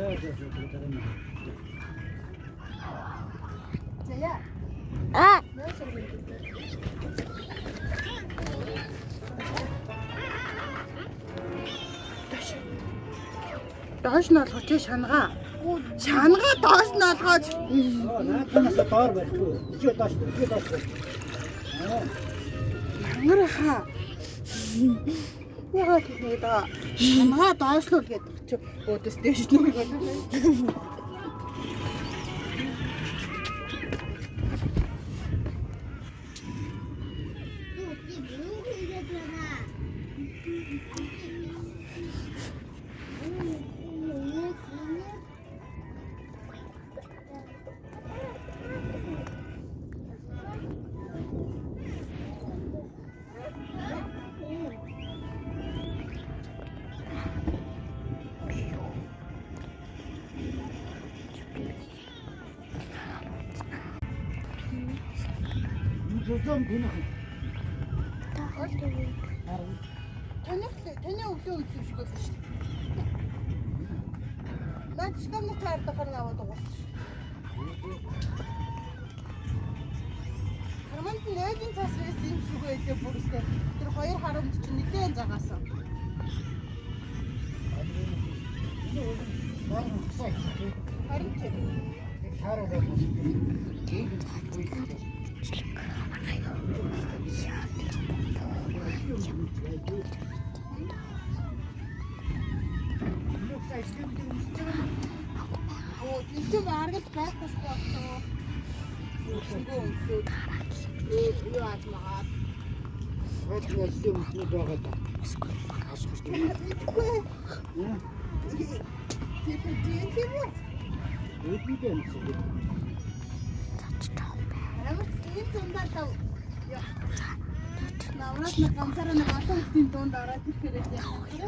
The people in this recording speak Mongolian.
Доош нь олгооч шангаа. Шангаа доош нь олгооч. Наатанаас доор байхгүй. Өчөө доош. Хангараха. Яагаад тийм да? Шангаа доошлуул гэдэг чи өөдөөс дээш нүг болов. Зузаан гинэ. Таны өглөө үдчих шиг байна шүү дээ. Наад шкамны таард харна аваад угаасан шүү. Харманд нэлээд цаас байсан юм шиг байлээ бүрстэй. Тэр хоёр харамт чинь нэлээд загаасан. Харин тийм. Таараа YouTube аргал байхгүй болчихсон. Юу атлаад. Хөөс юм байгаа даа. Наврат на камсараа нэг олон хүчний дунд ороод ирэхээр яах вэ?